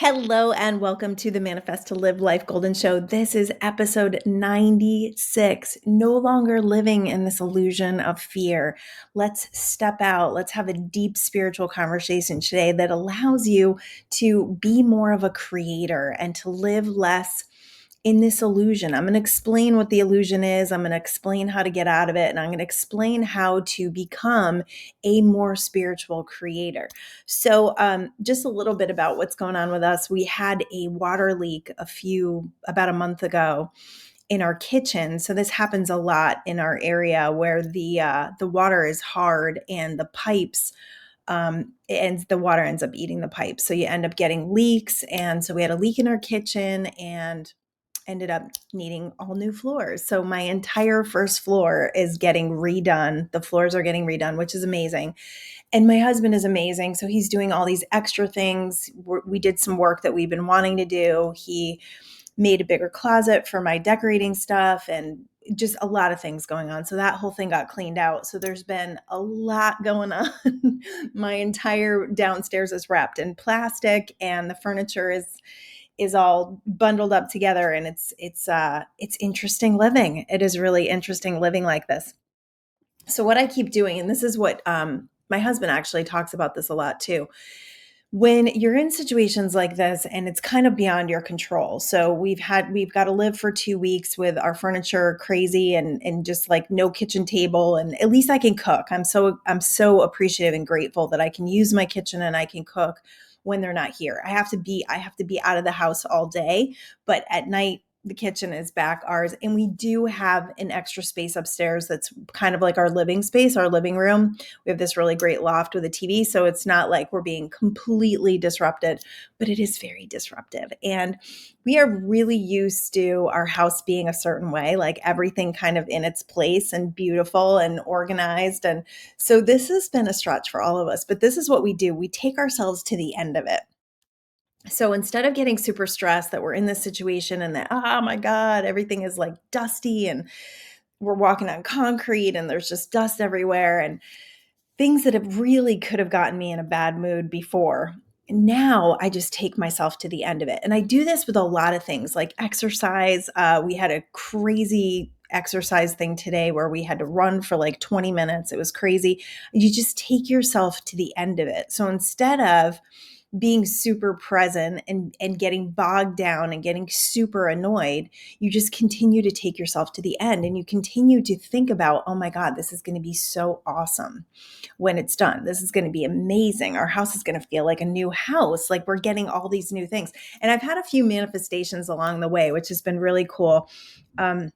Hello and welcome to the Manifest to Live Life Golden Show. This is episode 96. No longer living in this illusion of fear. Let's step out. Let's have a deep spiritual conversation today that allows you to be more of a creator and to live less in this illusion. I'm going to explain what the illusion is. I'm going to explain how to get out of it. And I'm going to explain how to become a more spiritual creator. So, just a little bit about what's going on with us. We had a water leak about a month ago in our kitchen. So this happens a lot in our area where the water is hard and the pipes and the water ends up eating the pipes. So you end up getting leaks. And so we had a leak in our kitchen and ended up needing all new floors. So my entire first floor is getting redone. The floors are getting redone, which is amazing. And my husband is amazing. So he's doing all these extra things. We did some work that we've been wanting to do. He made a bigger closet for my decorating stuff and just a lot of things going on. So that whole thing got cleaned out. So there's been a lot going on. My entire downstairs is wrapped in plastic and the furniture is all bundled up together, and it's interesting living. It is really interesting living like this. So what I keep doing, and this is what my husband actually talks about this a lot too. When you're in situations like this and it's kind of beyond your control. So we've got to live for 2 weeks with our furniture crazy and just like no kitchen table, and at least I can cook. I'm so appreciative and grateful that I can use my kitchen and I can cook when they're not here. I have to be out of the house all day, but at night the kitchen is back ours, and we do have an extra space upstairs that's kind of like our living space, our living room. We have this really great loft with a TV, so it's not like we're being completely disrupted, but it is very disruptive. And we are really used to our house being a certain way, like everything kind of in its place and beautiful and organized. And so this has been a stretch for all of us, but this is what we do. We take ourselves to the end of it. So instead of getting super stressed that we're in this situation and that, oh my God, everything is like dusty and we're walking on concrete and there's just dust everywhere and things that have really could have gotten me in a bad mood before. Now I just take myself to the end of it. And I do this with a lot of things like exercise. We had a crazy exercise thing today where we had to run for like 20 minutes. It was crazy. You just take yourself to the end of it. So instead of being super present and getting bogged down and getting super annoyed, you just continue to take yourself to the end and you continue to think about, oh my God, this is going to be so awesome when it's done. This is going to be amazing. Our house is going to feel like a new house. Like we're getting all these new things. And I've had a few manifestations along the way, which has been really cool. I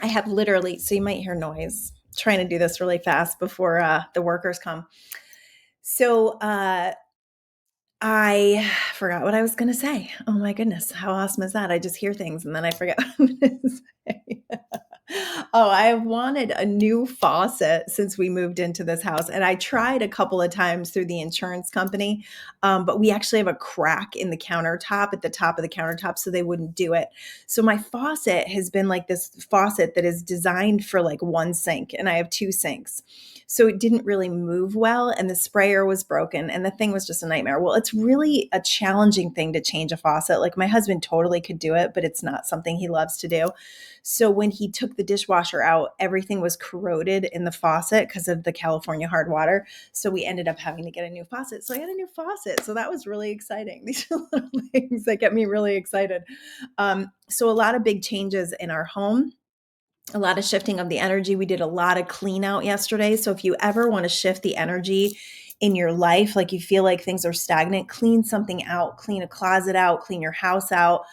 have literally, so you might hear noise, trying to do this really fast before the workers come. So, I forgot what I was going to say. Oh my goodness. How awesome is that? I just hear things and then I forget what I'm going to say. Oh, I have wanted a new faucet since we moved into this house. And I tried a couple of times through the insurance company, but we actually have a crack in the countertop at the top of the countertop, so they wouldn't do it. So my faucet has been like this faucet that is designed for like one sink, and I have two sinks. So it didn't really move well, and the sprayer was broken, and the thing was just a nightmare. Well, it's really a challenging thing to change a faucet. Like my husband totally could do it, but it's not something he loves to do. So when he took the dishwasher out, everything was corroded in the faucet because of the California hard water. So we ended up having to get a new faucet. So I got a new faucet. So that was really exciting. These are little things that get me really excited. So a lot of big changes in our home, a lot of shifting of the energy. We did a lot of clean out yesterday. So if you ever want to shift the energy in your life, like you feel like things are stagnant, clean something out, clean a closet out, clean your house out.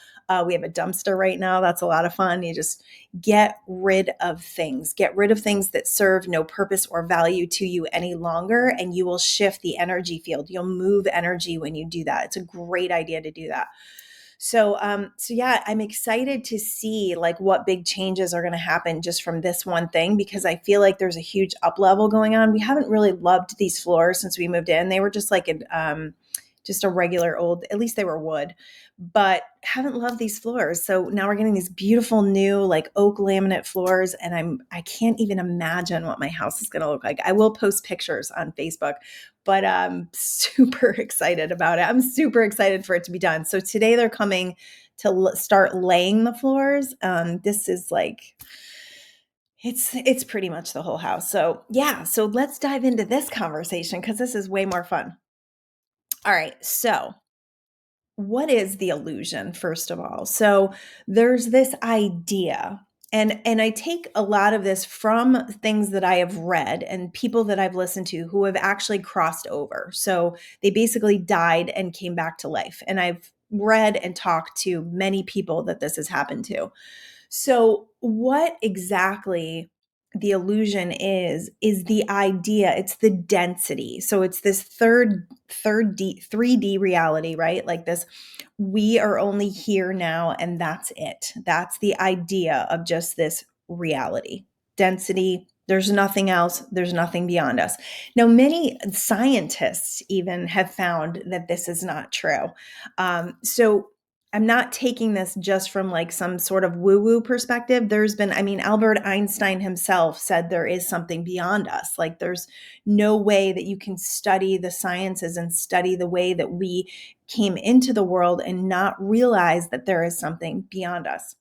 We have a dumpster right now. That's a lot of fun. You just get rid of things. Get rid of things that serve no purpose or value to you any longer, and you will shift the energy field. You'll move energy when you do that. It's a great idea to do that. So yeah, I'm excited to see like what big changes are going to happen just from this one thing, because I feel like there's a huge up level going on. We haven't really loved these floors since we moved in. They were just like just a regular old, at least they were wood, but haven't loved these floors. So now we're getting these beautiful new like oak laminate floors, and I can't even imagine what my house is going to look like. I will post pictures on Facebook, but I'm super excited about it. I'm super excited for it to be done. So today they're coming to start laying the floors. This is like, it's pretty much the whole house. So yeah, so let's dive into this conversation because this is way more fun. All right, so what is the illusion, first of all? So there's this idea, and I take a lot of this from things that I have read and people that I've listened to who have actually crossed over. So they basically died and came back to life. And I've read and talked to many people that this has happened to. So, what exactly the illusion is the idea, it's the density. So it's this third D 3D reality, right? Like this, we are only here now and that's it. That's the idea of just this reality. Density, there's nothing else, there's nothing beyond us. Now, many scientists even have found that this is not true. So I'm not taking this just from like some sort of woo-woo perspective. There's been, I mean, Albert Einstein himself said there is something beyond us. Like there's no way that you can study the sciences and study the way that we came into the world and not realize that there is something beyond us.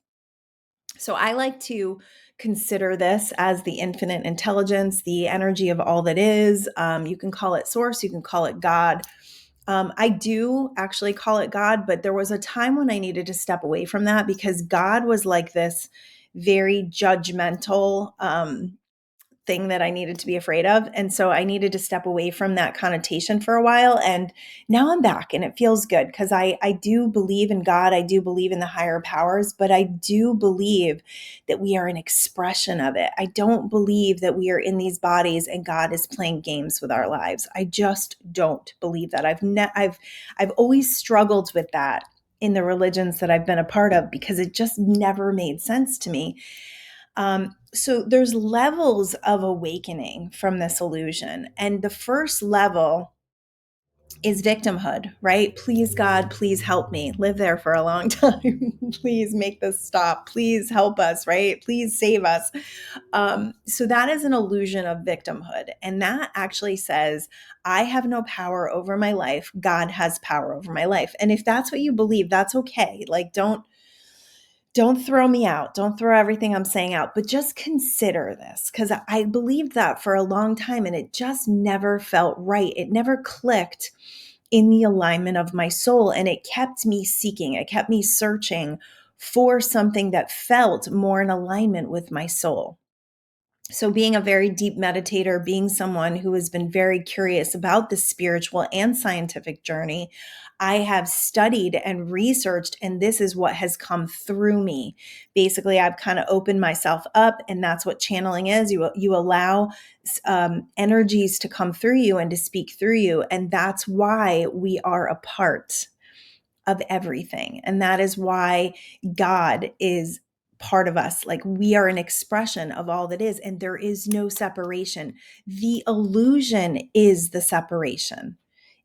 So I like to consider this as the infinite intelligence, the energy of all that is. You can call it source, you can call it God. I do actually call it God, but there was a time when I needed to step away from that because God was like this very judgmental thing that I needed to be afraid of. And so I needed to step away from that connotation for a while. And now I'm back and it feels good because I do believe in God. I do believe in the higher powers, but I do believe that we are an expression of it. I don't believe that we are in these bodies and God is playing games with our lives. I just don't believe that. I've always struggled with that in the religions that I've been a part of because it just never made sense to me. So there's levels of awakening from this illusion. And the first level is victimhood, right? Please, God, please help me live there for a long time. Please make this stop. Please help us, right? Please save us. So that is an illusion of victimhood. And that actually says, I have no power over my life. God has power over my life. And if that's what you believe, that's okay. Like, don't throw me out. Don't throw everything I'm saying out, but just consider this because I believed that for a long time and it just never felt right. It never clicked in the alignment of my soul and it kept me seeking. It kept me searching for something that felt more in alignment with my soul. So, being a very deep meditator, being someone who has been very curious about the spiritual and scientific journey, I have studied and researched, and this is what has come through me. Basically, I've kind of opened myself up, and that's what channeling is. You allow energies to come through you and to speak through you, and that's why we are a part of everything. And that is why God is part of us. Like we are an expression of all that is, and there is no separation. The illusion is the separation,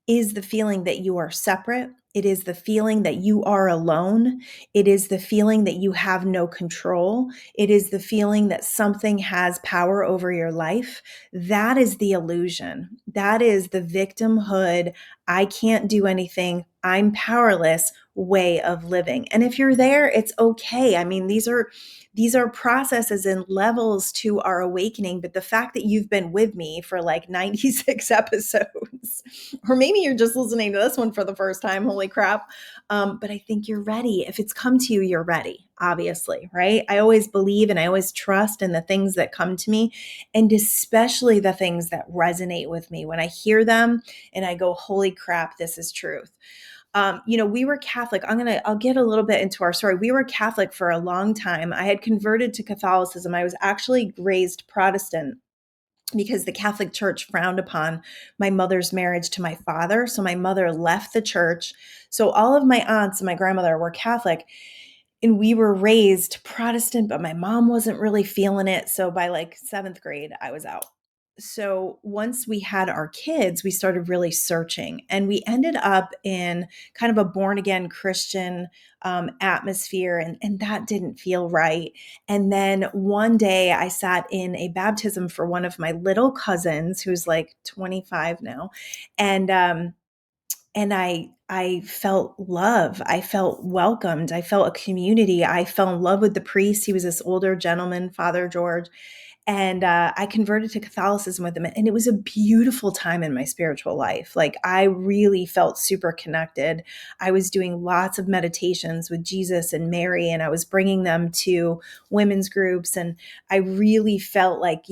is the feeling that you are separate. It is the feeling that you are alone. It is the feeling that you have no control. It is the feeling that something has power over your life. That is the illusion. That is the victimhood. I can't do anything. I'm powerless way of living. And if you're there, it's okay. I mean, these are processes and levels to our awakening, but the fact that you've been with me for like 96 episodes, or maybe you're just listening to this one for the first time, holy crap. But I think you're ready. If it's come to you, you're ready, obviously, right? I always believe and I always trust in the things that come to me, and especially the things that resonate with me. When I hear them and I go, holy crap, this is truth. We were Catholic. I'll get a little bit into our story. We were Catholic for a long time. I had converted to Catholicism. I was actually raised Protestant because the Catholic Church frowned upon my mother's marriage to my father. So my mother left the church. So all of my aunts and my grandmother were Catholic, and we were raised Protestant, but my mom wasn't really feeling it. So by like seventh grade, I was out. so once we had our kids, we started really searching, and we ended up in kind of a born again Christian atmosphere, and that didn't feel right. And then one day I sat in a baptism for one of my little cousins who's like 25 now. And, I felt love. I felt welcomed. I felt a community. I fell in love with the priest. He was this older gentleman, Father George, and I converted to Catholicism with him. And it was a beautiful time in my spiritual life. Like, I really felt super connected. I was doing lots of meditations with Jesus and Mary, and I was bringing them to women's groups. And I really felt like,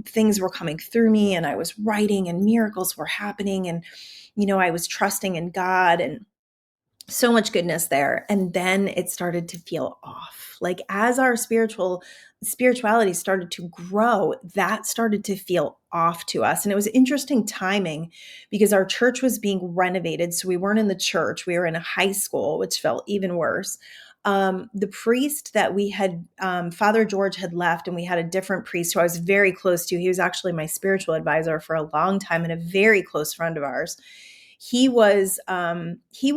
things were coming through me, and I was writing, and miracles were happening. And, I was trusting in God, and so much goodness there. And then it started to feel off. Like, as our spirituality started to grow, that started to feel off to us. And it was interesting timing because our church was being renovated. So we weren't in the church, we were in a high school, which felt even worse. The priest that we had, Father George had left, and we had a different priest who I was very close to. He was actually my spiritual advisor for a long time and a very close friend of ours. He was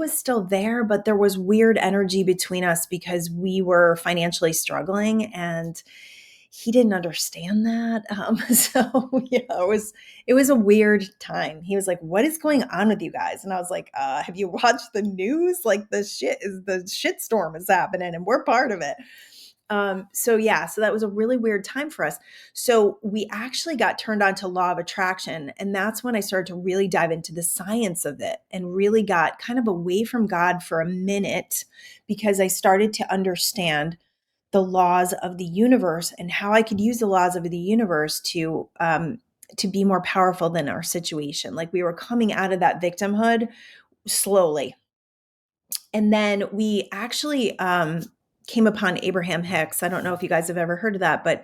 still there, but there was weird energy between us because we were financially struggling, and he didn't understand that. So yeah, it was a weird time. He was like, "What is going on with you guys?" And I was like, "Have you watched the news? Like, the shit storm is happening, and we're part of it." So that was a really weird time for us. So we actually got turned on to law of attraction. And that's when I started to really dive into the science of it, and really got kind of away from God for a minute, because I started to understand the laws of the universe and how I could use the laws of the universe to be more powerful than our situation. Like, we were coming out of that victimhood slowly. And then we actually came upon Abraham Hicks. I don't know if you guys have ever heard of that, but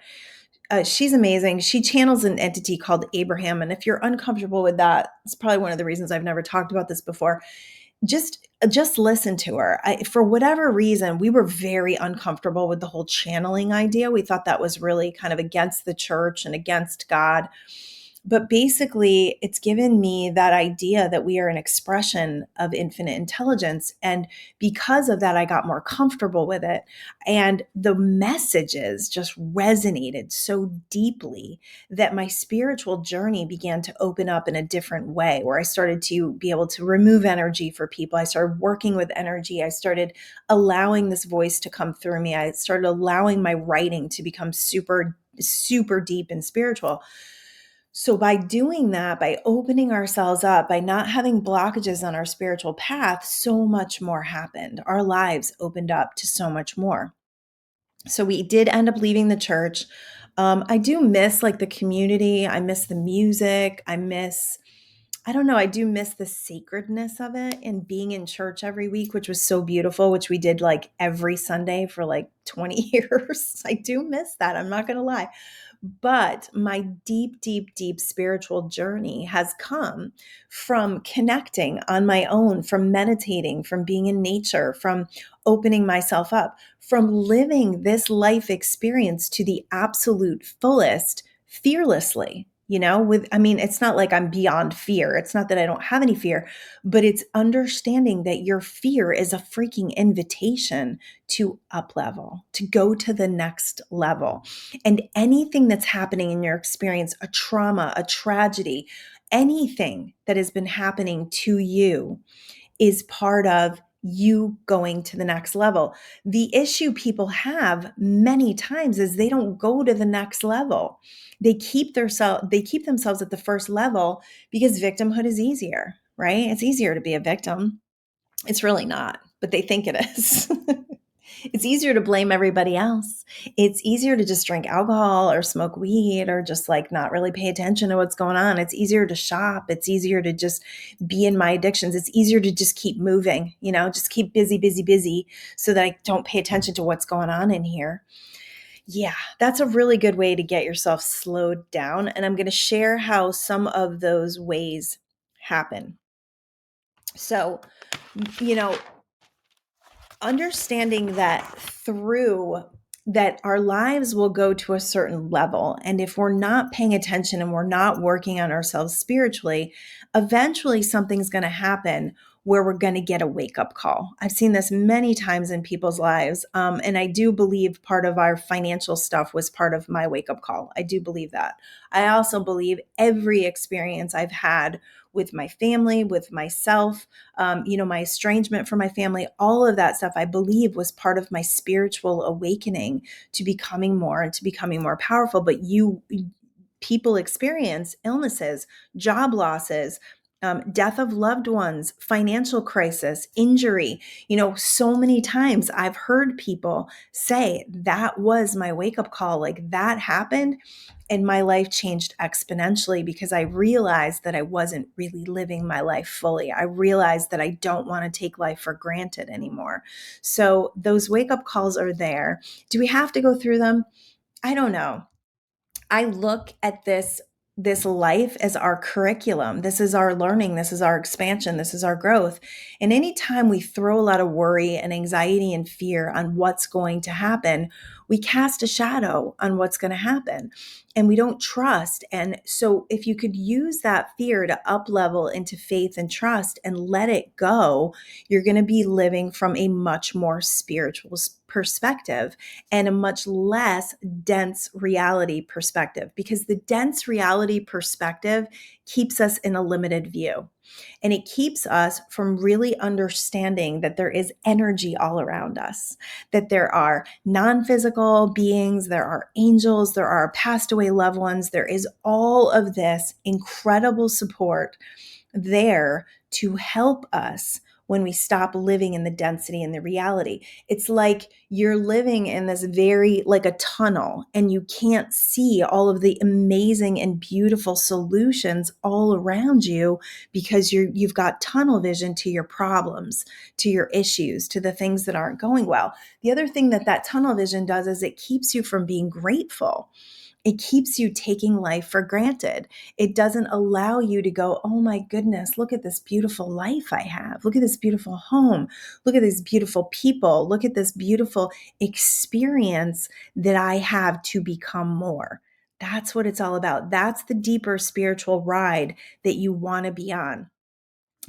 she's amazing. She channels an entity called Abraham. And if you're uncomfortable with that, it's probably one of the reasons I've never talked about this before. Just listen to her. For whatever reason, we were very uncomfortable with the whole channeling idea. We thought that was really kind of against the church and against God. But basically, it's given me that idea that we are an expression of infinite intelligence. And because of that, I got more comfortable with it. And the messages just resonated so deeply that my spiritual journey began to open up in a different way, where I started to be able to remove energy for people. I started working with energy. I started allowing this voice to come through me. I started allowing my writing to become super, super deep and spiritual. So, by doing that, by opening ourselves up, by not having blockages on our spiritual path, so much more happened. Our lives opened up to so much more. So, we did end up leaving the church. I do miss like the community. I miss the music. I don't know, I do miss the sacredness of it, and being in church every week, which was so beautiful, which we did like every Sunday for like 20 years. I do miss that. I'm not going to lie. But my deep, deep, deep spiritual journey has come from connecting on my own, from meditating, from being in nature, from opening myself up, from living this life experience to the absolute fullest, fearlessly. It's not like I'm beyond fear. It's not that I don't have any fear, but it's understanding that your fear is a freaking invitation to up level, to go to the next level. And anything that's happening in your experience, a trauma, a tragedy, anything that has been happening to you, is part of you going to the next level. The issue people have many times is they don't go to the next level. They keep themselves at the first level because victimhood is easier, right? It's easier to be a victim. It's really not, but they think it is. It's easier to blame everybody else. It's easier to just drink alcohol or smoke weed or just like not really pay attention to what's going on. It's easier to shop. It's easier to just be in my addictions. It's easier to just keep moving, just keep busy, busy, busy so that I don't pay attention to what's going on in here. Yeah, that's a really good way to get yourself slowed down. And I'm going to share how some of those ways happen. So, you know, understanding that through that our lives will go to a certain level. And if we're not paying attention and we're not working on ourselves spiritually, eventually something's going to happen where we're going to get a wake up call. I've seen this many times in people's lives. And I do believe part of our financial stuff was part of my wake up call. I do believe that. I also believe every experience I've had with my family, with myself, my estrangement from my family, all of that stuff, I believe was part of my spiritual awakening to becoming more and to becoming more powerful. But people experience illnesses, job losses, death of loved ones, financial crisis, injury. So many times I've heard people say that was my wake up call. Like that happened and my life changed exponentially because I realized that I wasn't really living my life fully. I realized that I don't want to take life for granted anymore. So those wake up calls are there. Do we have to go through them? I don't know. I look at this life as our curriculum. This is our learning. This is our expansion. This is our growth. And anytime we throw a lot of worry and anxiety and fear on what's going to happen, we cast a shadow on what's going to happen and we don't trust. And so if you could use that fear to up level into faith and trust and let it go, you're going to be living from a much more spiritual perspective and a much less dense reality perspective, because the dense reality perspective keeps us in a limited view. And it keeps us from really understanding that there is energy all around us, that there are non-physical beings, there are angels, there are passed away loved ones. There is all of this incredible support there to help us when we stop living in the density and the reality. It's like you're living in this like a tunnel, and you can't see all of the amazing and beautiful solutions all around you because you've got tunnel vision to your problems, to your issues, to the things that aren't going well. The other thing that tunnel vision does is it keeps you from being grateful. It keeps you taking life for granted. It doesn't allow you to go, oh my goodness, look at this beautiful life I have. Look at this beautiful home. Look at these beautiful people. Look at this beautiful experience that I have to become more. That's what it's all about. That's the deeper spiritual ride that you want to be on.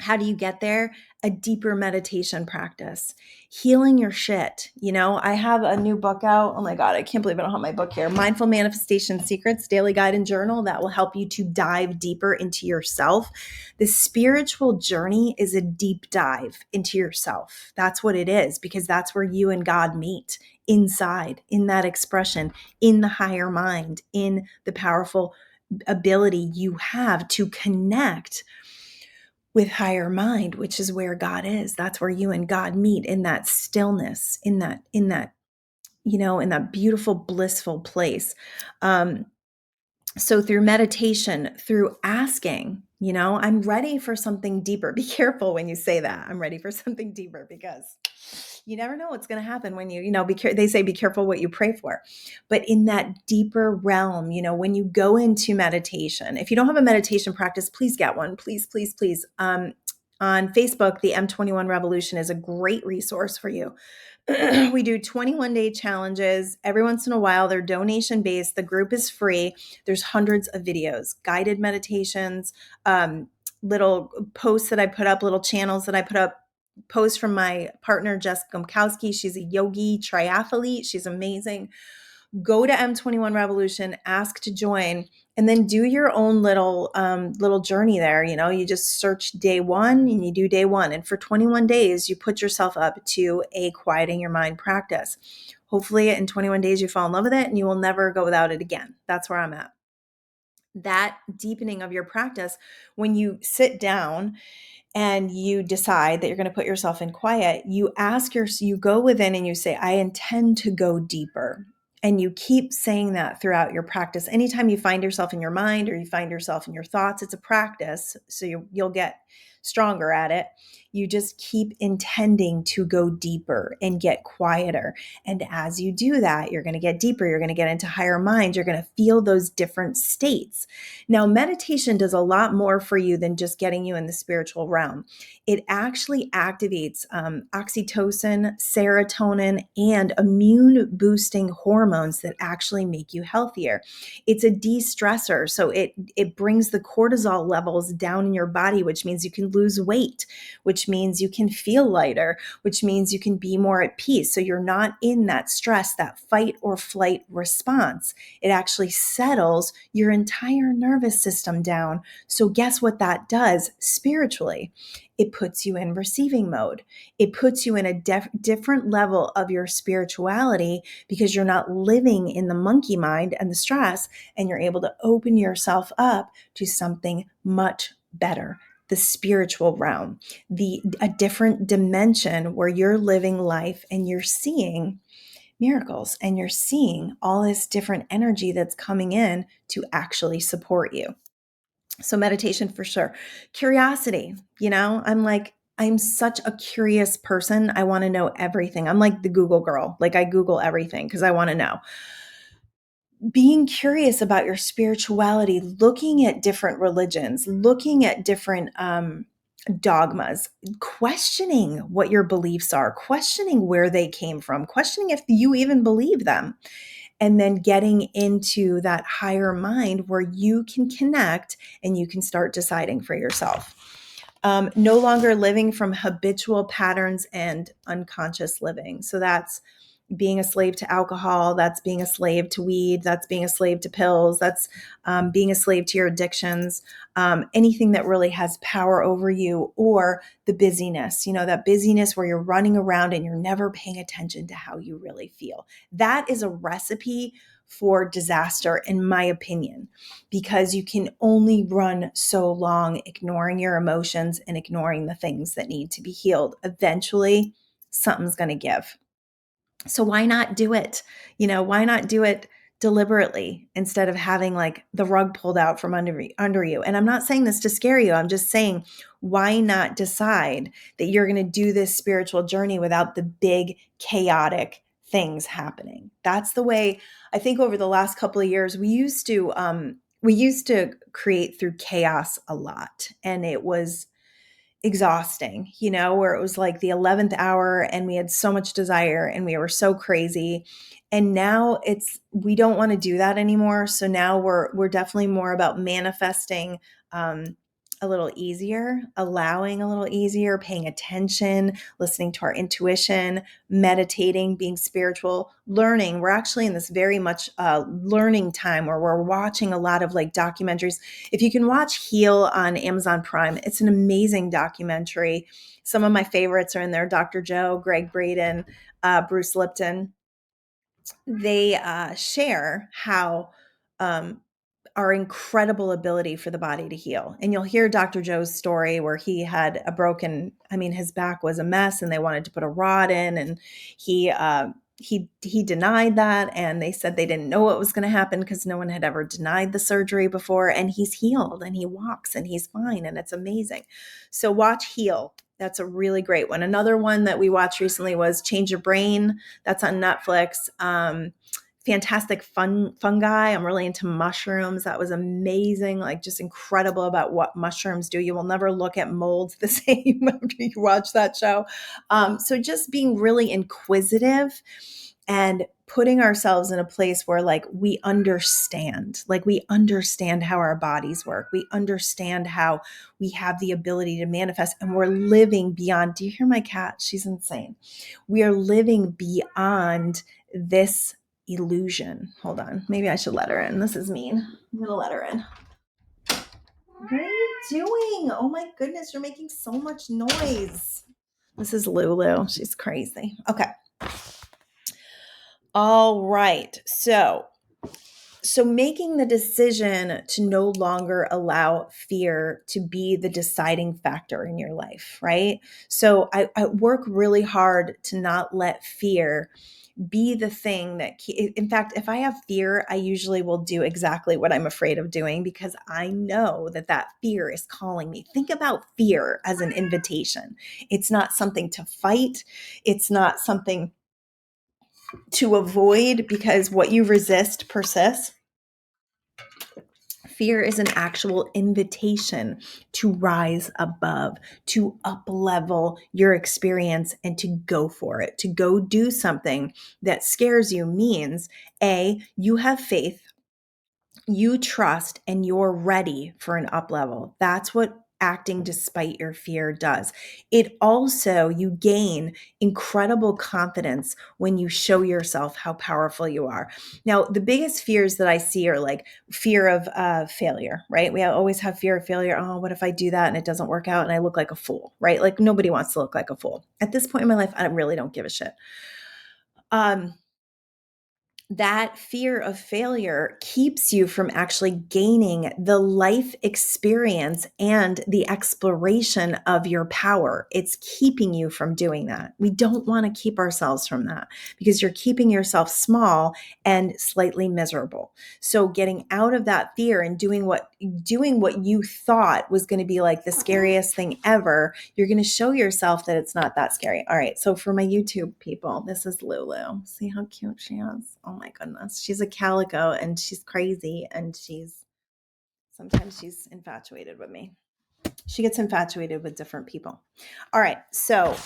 How do you get there? A deeper meditation practice, healing your shit. I have a new book out. Oh my God, I can't believe I don't have my book here. Mindful Manifestation Secrets, Daily Guide and Journal, that will help you to dive deeper into yourself. The spiritual journey is a deep dive into yourself. That's what it is, because that's where you and God meet, inside, in that expression, in the higher mind, in the powerful ability you have to connect with higher mind, which is where God is. That's where you and God meet, in that stillness, in that in that beautiful, blissful place. So through meditation, through asking, I'm ready for something deeper. Be careful when you say that. I'm ready for something deeper, because you never know what's going to happen when they say be careful what you pray for. But in that deeper realm, when you go into meditation, if you don't have a meditation practice, please get one. Please, please, please. On Facebook, the M21 Revolution is a great resource for you. We do 21-day challenges. Every once in a while, they're donation-based. The group is free. There's hundreds of videos, guided meditations, little posts that I put up, little channels that I put up, posts from my partner, Jess Gomkowski. She's a yogi triathlete. She's amazing. Go to M21 Revolution, ask to join, and then do your own little journey there. You just search day one and you do day one. And for 21 days, you put yourself up to a quieting your mind practice. Hopefully in 21 days, you fall in love with it and you will never go without it again. That's where I'm at. That deepening of your practice, when you sit down and you decide that you're going to put yourself in quiet, you go within and you say, I intend to go deeper. And you keep saying that throughout your practice. Anytime you find yourself in your mind or you find yourself in your thoughts, it's a practice. So you'll get stronger at it. You just keep intending to go deeper and get quieter. And as you do that, you're going to get deeper. You're going to get into higher minds. You're going to feel those different states. Now, meditation does a lot more for you than just getting you in the spiritual realm. It actually activates oxytocin, serotonin, and immune boosting hormones that actually make you healthier. It's a de-stressor. So it brings the cortisol levels down in your body, which means you can lose weight, which means you can feel lighter, which means you can be more at peace. So you're not in that stress, that fight or flight response. It actually settles your entire nervous system down. So guess what that does spiritually? It puts you in receiving mode. It puts you in a different level of your spirituality because you're not living in the monkey mind and the stress, and you're able to open yourself up to something much better, the spiritual realm, a different dimension where you're living life and you're seeing miracles and you're seeing all this different energy that's coming in to actually support you. So meditation for sure. Curiosity, I'm such a curious person. I want to know everything. I'm like the Google girl. Like I Google everything because I want to know. Being curious about your spirituality, looking at different religions, looking at different dogmas, questioning what your beliefs are, questioning where they came from, questioning if you even believe them, and then getting into that higher mind where you can connect and you can start deciding for yourself. No longer living from habitual patterns and unconscious living. So that's being a slave to alcohol, that's being a slave to weed, that's being a slave to pills, that's being a slave to your addictions, anything that really has power over you, or the busyness, that busyness where you're running around and you're never paying attention to how you really feel. That is a recipe for disaster, in my opinion, because you can only run so long ignoring your emotions and ignoring the things that need to be healed. Eventually, something's going to give. So why not do it? Why not do it deliberately instead of having like the rug pulled out from under you? And I'm not saying this to scare you. I'm just saying, why not decide that you're going to do this spiritual journey without the big chaotic things happening? That's the way I think over the last couple of years, we used to create through chaos a lot. And it was exhausting, where it was like the 11th hour and we had so much desire and we were so crazy. And now we don't want to do that anymore. So now we're definitely more about manifesting a little easier, allowing a little easier, paying attention, listening to our intuition, meditating, being spiritual, learning. We're actually in this very much learning time where we're watching a lot of like documentaries. If you can watch Heal on Amazon Prime, it's an amazing documentary. Some of my favorites are in there: Dr. Joe, Greg Braden, Bruce Lipton. They share how our incredible ability for the body to heal. And you'll hear Dr. Joe's story where he had his back was a mess and they wanted to put a rod in, and he denied that, and they said they didn't know what was going to happen because no one had ever denied the surgery before, and he's healed and he walks and he's fine, and it's amazing. So watch Heal. That's a really great one. Another one that we watched recently was Change Your Brain. That's on Netflix. Fantastic fungi. I'm really into mushrooms. That was amazing. Like just incredible about what mushrooms do. You will never look at molds the same after you watch that show. So just being really inquisitive and putting ourselves in a place where we understand how our bodies work. We understand how we have the ability to manifest, and we're living beyond. Do you hear my cat? She's insane. We are living beyond this illusion. Hold on. Maybe I should let her in. This is mean. I'm going to let her in. What are you doing? Oh my goodness. You're making so much noise. This is Lulu. She's crazy. Okay. All right. So making the decision to no longer allow fear to be the deciding factor in your life, right? So I work really hard to not let fear be the thing that, in fact, if I have fear, I usually will do exactly what I'm afraid of doing because I know that that fear is calling me. Think about fear as an invitation. It's not something to fight. It's not something to avoid because what you resist persists. Fear is an actual invitation to rise above, to up level your experience and to go for it. To go do something that scares you means A, you have faith, you trust, and you're ready for an up level. That's what acting despite your fear does. It also, you gain incredible confidence when you show yourself how powerful you are. Now, the biggest fears that I see are like fear of failure, right? We always have fear of failure. Oh, what if I do that and it doesn't work out and I look like a fool, right? Like nobody wants to look like a fool. At this point in my life, I really don't give a shit. That fear of failure keeps you from actually gaining the life experience and the exploration of your power. It's keeping you from doing that. We don't want to keep ourselves from that because you're keeping yourself small and slightly miserable. So getting out of that fear and doing what you thought was going to be like the scariest thing ever, you're going to show yourself that it's not that scary. All right. So for my YouTube people, this is Lulu. See how cute she is? Oh my goodness. She's a calico and she's crazy and sometimes she's infatuated with me. She gets infatuated with different people. All right. So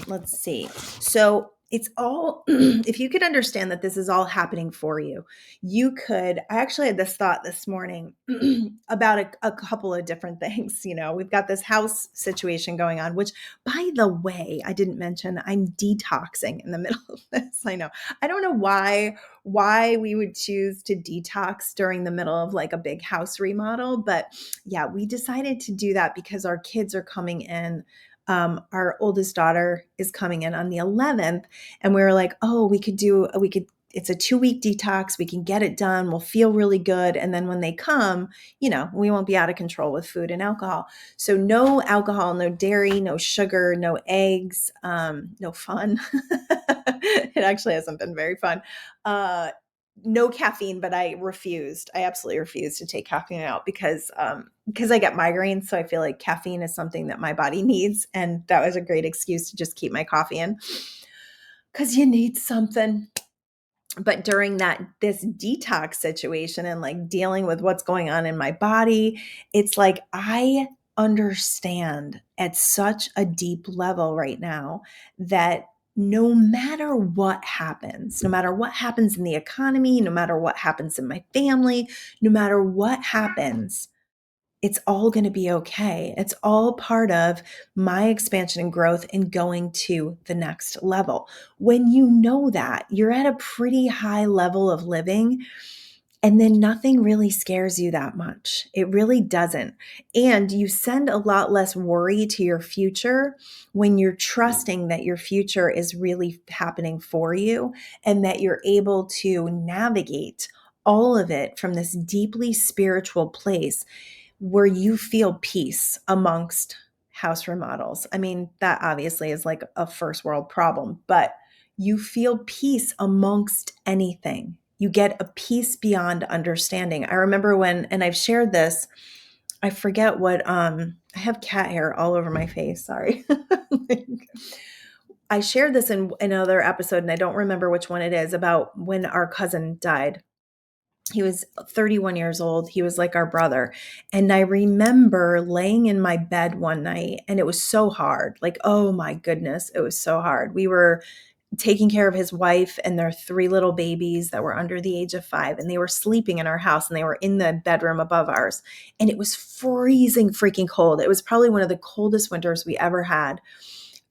let's see. So it's all, if you could understand that this is all happening for you, I actually had this thought this morning about a couple of different things. We've got this house situation going on, which, by the way, I didn't mention, I'm detoxing in the middle of this. I know. I don't know why we would choose to detox during the middle of like a big house remodel, but yeah, we decided to do that because our kids are coming in. Our oldest daughter is coming in on the 11th, and we were like, oh, it's a 2-week detox. We can get it done. We'll feel really good. And then when they come, we won't be out of control with food and alcohol. So no alcohol, no dairy, no sugar, no eggs, no fun. It actually hasn't been very fun. No caffeine, but I absolutely refused to take caffeine out because I get migraines. So I feel like caffeine is something that my body needs. And that was a great excuse to just keep my coffee in because you need something. But during this detox situation and like dealing with what's going on in my body, it's like I understand at such a deep level right now that no matter what happens in the economy, no matter what happens in my family, no matter what happens, it's all going to be okay. It's all part of my expansion and growth and going to the next level. When you know that, you're at a pretty high level of living, and then nothing really scares you that much. It really doesn't. And you send a lot less worry to your future when you're trusting that your future is really happening for you and that you're able to navigate all of it from this deeply spiritual place where you feel peace amongst house remodels. I mean, that obviously is like a first world problem, but you feel peace amongst anything. You get a peace beyond understanding. I remember and I've shared this, I forget what, I have cat hair all over my face. Sorry. I shared this in another episode, and I don't remember which one it is, about when our cousin died. He was 31 years old. He was like our brother. And I remember laying in my bed one night, and it was so hard. Like, oh my goodness, it was so hard. We were taking care of his wife and their 3 little babies that were under the age of 5, and they were sleeping in our house, and they were in the bedroom above ours. And it was freezing freaking cold. It was probably one of the coldest winters we ever had.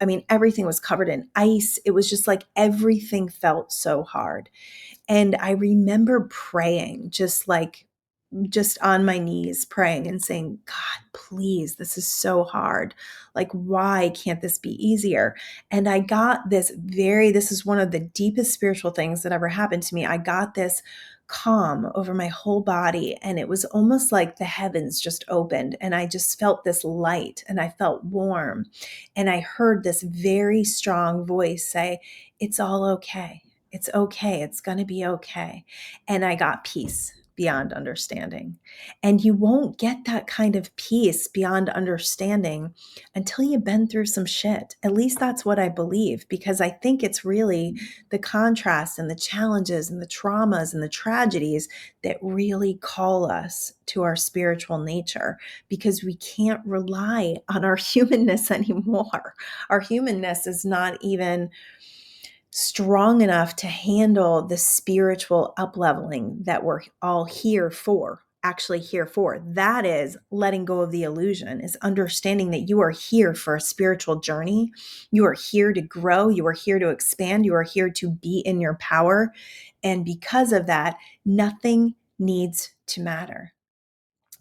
I mean, everything was covered in ice. It was just like everything felt so hard. And I remember praying, just on my knees praying and saying, God, please, this is so hard. Like, why can't this be easier? And I got this is one of the deepest spiritual things that ever happened to me. I got this calm over my whole body, and it was almost like the heavens just opened, and I just felt this light, and I felt warm. And I heard this very strong voice say, it's all okay. It's okay. It's going to be okay. And I got peace beyond understanding. And you won't get that kind of peace beyond understanding until you've been through some shit. At least that's what I believe, because I think it's really the contrast and the challenges and the traumas and the tragedies that really call us to our spiritual nature, because we can't rely on our humanness anymore. Our humanness is not even strong enough to handle the spiritual upleveling that we're all here for. Actually here for. That is letting go of the illusion, is understanding that you are here for a spiritual journey. You are here to grow. You are here to expand. You are here to be in your power. And because of that, nothing needs to matter.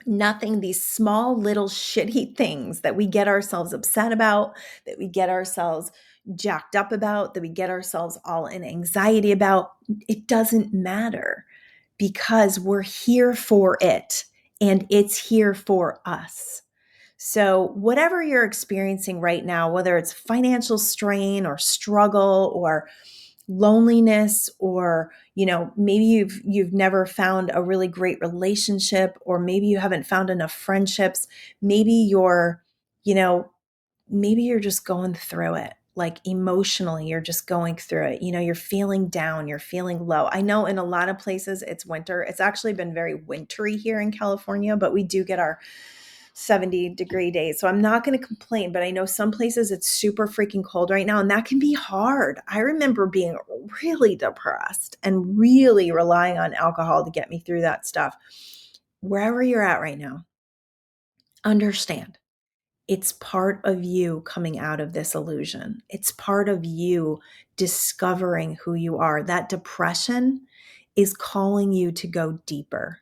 Nothing, these small little shitty things that we get ourselves upset about, that we get ourselves jacked up about, that we get ourselves all in anxiety about, it doesn't matter, because we're here for it and it's here for us. So, whatever you're experiencing right now, whether it's financial strain or struggle or loneliness, or maybe you've never found a really great relationship, or maybe you haven't found enough friendships, maybe you know maybe you're just going through it, like emotionally you're just going through it, you're feeling down, you're feeling low. I know in a lot of places it's winter. It's actually been very wintry here in California, but we do get our 70-degree days. So I'm not going to complain, but I know some places it's super freaking cold right now, and that can be hard. I remember being really depressed and really relying on alcohol to get me through that stuff. Wherever you're at right now, understand it's part of you coming out of this illusion. It's part of you discovering who you are. That depression is calling you to go deeper.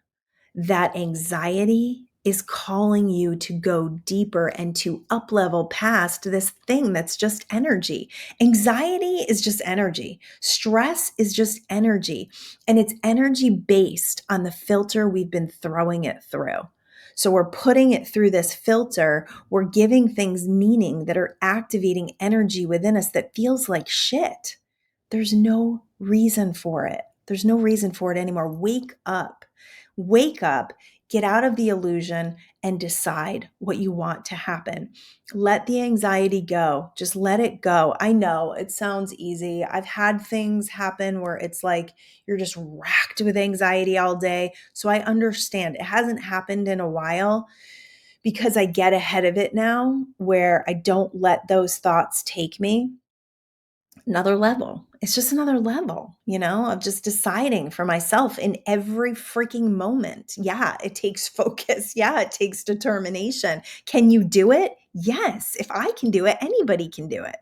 That anxiety is calling you to go deeper and to up level past this thing that's just energy. Anxiety is just energy. Stress is just energy. And it's energy based on the filter we've been throwing it through. So we're putting it through this filter. We're giving things meaning that are activating energy within us that feels like shit. There's no reason for it. There's no reason for it anymore. Wake up. Wake up, get out of the illusion, and decide what you want to happen. Let the anxiety go. Just let it go. I know it sounds easy. I've had things happen where it's like you're just racked with anxiety all day. So I understand. It hasn't happened in a while because I get ahead of it now, where I don't let those thoughts take me. Another level. It's just another level, of just deciding for myself in every freaking moment. Yeah, it takes focus. Yeah, it takes determination. Can you do it? Yes. If I can do it, anybody can do it.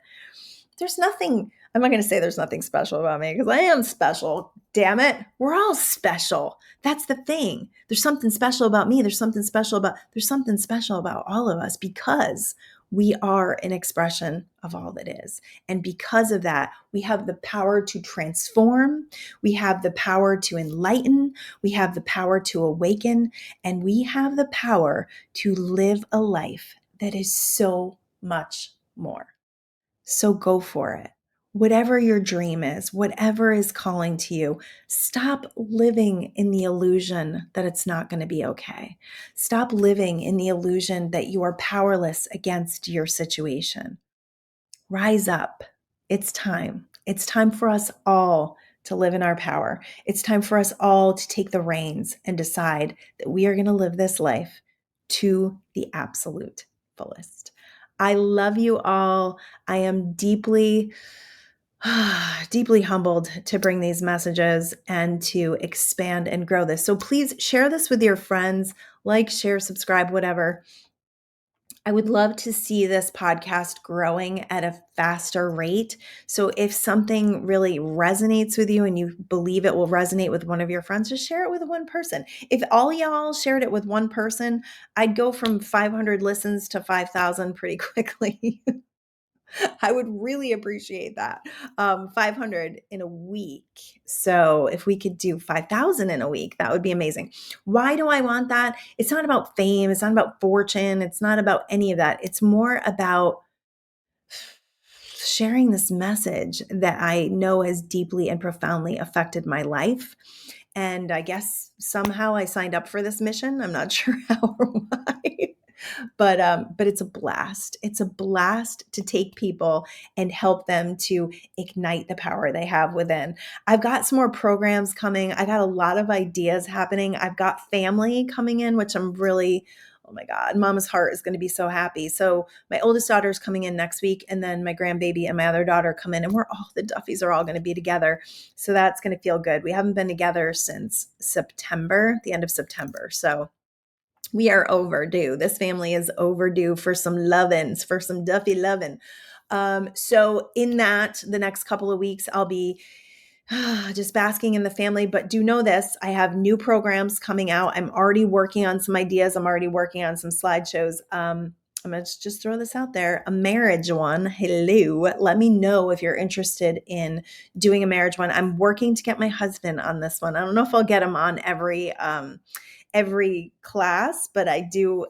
There's nothing, I'm not going to say there's nothing special about me, because I am special. Damn it. We're all special. That's the thing. There's something special about me. There's something special about all of us, because we are an expression of all that is. And because of that, we have the power to transform. We have the power to enlighten. We have the power to awaken. And we have the power to live a life that is so much more. So go for it. Whatever your dream is, whatever is calling to you, stop living in the illusion that it's not going to be okay. Stop living in the illusion that you are powerless against your situation. Rise up. It's time. It's time for us all to live in our power. It's time for us all to take the reins and decide that we are going to live this life to the absolute fullest. I love you all. I am deeply, deeply humbled to bring these messages and to expand and grow this. So please share this with your friends, like, share, subscribe, whatever. I would love to see this podcast growing at a faster rate. So if something really resonates with you and you believe it will resonate with one of your friends, just share it with one person. If all y'all shared it with one person, I'd go from 500 listens to 5,000 pretty quickly. I would really appreciate that. 500 in a week. So if we could do 5,000 in a week, that would be amazing. Why do I want that? It's not about fame. It's not about fortune. It's not about any of that. It's more about sharing this message that I know has deeply and profoundly affected my life. And I guess somehow I signed up for this mission. I'm not sure how or why. But it's a blast. It's a blast to take people and help them to ignite the power they have within. I've got some more programs coming. I got a lot of ideas happening. I've got family coming in, which I'm really, oh my God, mama's heart is going to be so happy. So my oldest daughter is coming in next week, and then my grandbaby and my other daughter come in, and the Duffys are all going to be together. So that's going to feel good. We haven't been together since September, the end of September. So we are overdue. This family is overdue for some lovin's, for some Duffy lovin'. So in that, the next couple of weeks, I'll be just basking in the family. But do know this, I have new programs coming out. I'm already working on some ideas. I'm already working on some slideshows. I'm going to just throw this out there. A marriage one. Hello. Let me know if you're interested in doing a marriage one. I'm working to get my husband on this one. I don't know if I'll get him on every class, but I do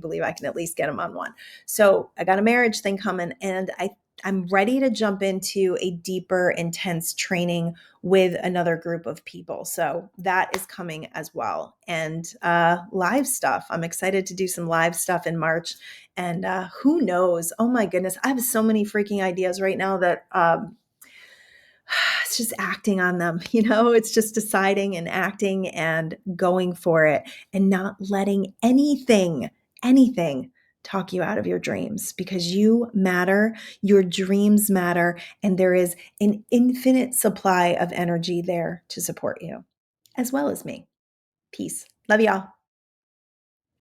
believe I can at least get him on one. So I got a marriage thing coming, and I'm ready to jump into a deeper, intense training with another group of people. So that is coming as well. And live stuff. I'm excited to do some live stuff in March. And who knows? Oh my goodness. I have so many freaking ideas right now that it's just acting on them, it's just deciding and acting and going for it and not letting anything talk you out of your dreams, because you matter, your dreams matter, and there is an infinite supply of energy there to support you, as well as me. Peace. Love y'all.